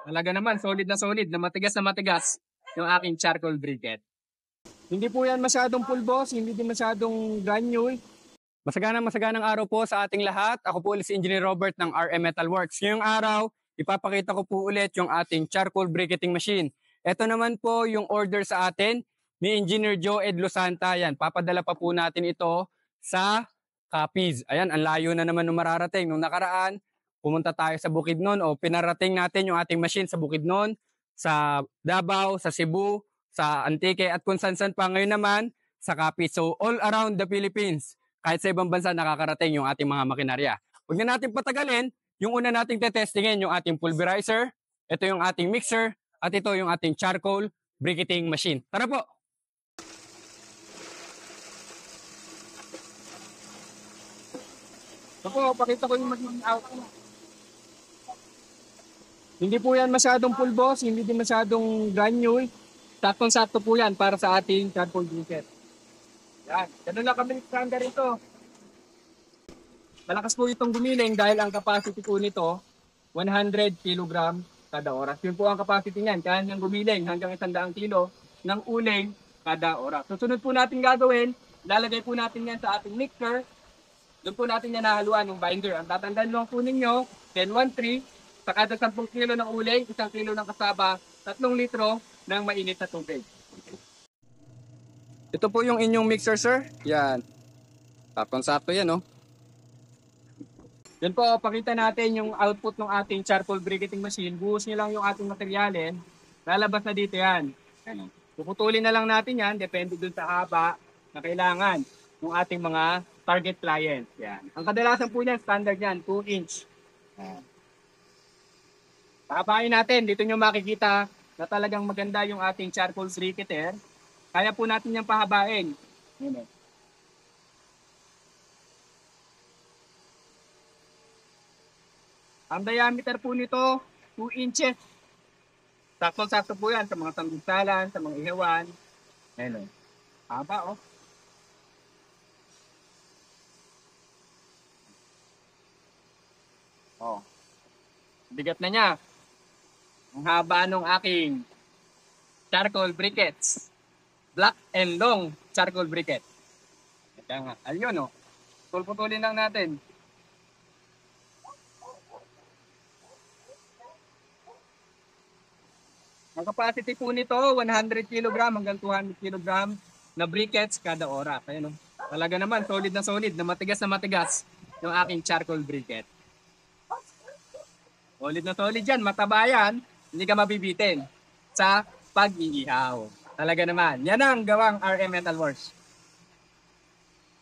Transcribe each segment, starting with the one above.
Talaga naman, solid na matigas yung aking charcoal briquette. Hindi po yan masyadong pulbos, hindi din masyadong granule. Masaganang araw po sa ating lahat. Ako po ulit si Engineer Robert ng RM Metal Works. Ngayong araw, ipapakita ko po ulit yung ating charcoal briquetting machine. Ito naman po yung order sa atin ni Engineer Joe Ed Losanta. Yan, papadala pa po natin ito sa Capiz. Ayan, ang layo na naman nung mararating. Nung nakaraan, pumunta tayo sa Bukidnon o pinarating natin yung ating machine sa Bukidnon, sa Davao, sa Cebu, sa Antique at kung saan-saan pa. Ngayon naman sa Capiz. So all around the Philippines, kahit sa ibang bansa nakakarating yung ating mga makinarya. Huwag na natin patagalin, yung una nating tetestingin yung ating pulverizer, ito yung ating mixer, at ito yung ating charcoal briquetting machine. Tara po! Ito po, pakita ko yung magiging output. Hindi po yan masyadong pulbos, hindi din masyadong granule. Saktong-sakto po yan para sa ating charcoal briquette. Yan, ganun lang kami standard ito. Malakas po itong gumiling dahil ang capacity po nito 100 kg kada oras. Yun po ang capacity niyan. Kaya niyang gumiling hanggang 100 kilo ng uling kada oras. Susunod po natin gagawin, lalagay po natin yan sa ating mixer. Doon po natin yan nahaluan ng binder. Ang tatandaan lang po ninyo, 10-1-3, sa kada 10 kilo ng uling, 1 kilo ng kasaba, 3 litro ng mainit na tubig. Ito po yung inyong mixer, sir. Yan. Saktong-sakto yan, no? Yan po, pakita natin yung output ng ating charcoal briquetting machine. Buhos nyo lang yung ating materyalin. Lalabas na dito yan. Puputulin na lang natin yan. Depende dun sa haba na kailangan ng ating mga target clients. Yan. Ang kadalasan po niyan, standard yan, 2 inch. Yan. Pahabain natin. Dito nyo makikita na talagang maganda yung ating charcoal briquetter. Kaya po natin yung pahabain. Yan. Ang diameter po nito, 2 inches. Sakto-sakto po yan sa mga sanggutalan, sa mga ihawan. Ayan o. Haba o. Oh. Bigat na niya. Ang haba ng aking charcoal briquettes. Black and long charcoal briquette. Kaya nga, ayun o. Putulin lang natin. Ang capacity po nito, 100 kg hanggang 200 kg na briquettes kada oras. Ayun, talaga naman, solid na matigas yung aking charcoal briquette. Solid yan, mataba yan, hindi ka mabibitin sa pag-iihaw. Talaga naman, yan ang gawang RM Metal Works.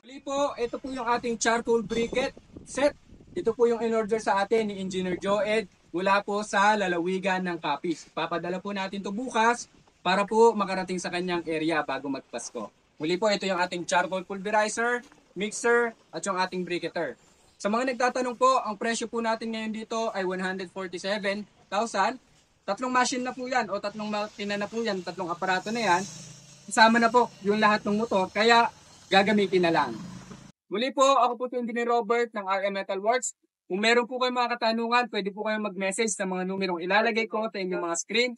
Muli po, ito po yung ating charcoal briquette set. Ito po yung in-order sa atin ni Engineer Joe Ed mula po sa lalawigan ng Capiz. Papadala po natin to bukas para po makarating sa kanyang area bago magpasko. Muli po, ito yung ating charcoal pulverizer, mixer, at yung ating briquetter. Sa mga nagtatanong po, ang presyo po natin ngayon dito ay 147,000. Tatlong machine na po yan o tatlong makina na po yan, tatlong aparato na yan. Kasama na po yung lahat ng motor, kaya gagamitin na lang. Muli po, ako po si Engineer Robert ng RM Metal Works. Kung meron po kayong mga katanungan, pwede po kayong mag-message sa mga numerong ilalagay ko sa inyong mga screen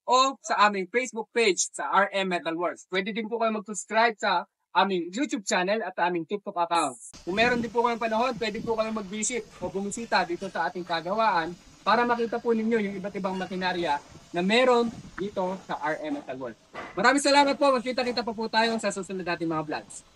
o sa aming Facebook page sa RM Metal Works. Pwede din po kayong mag-subscribe sa aming YouTube channel at aming TikTok account. Kung meron din po kayong panahon, pwede po kayong mag-visit o bumisita dito sa ating kagawaan para makita po ninyo yung iba't ibang makinarya na meron dito sa RM Metal Works. Maraming salamat po. Magkita-kita pa po tayo sa susunod nating mga vlogs.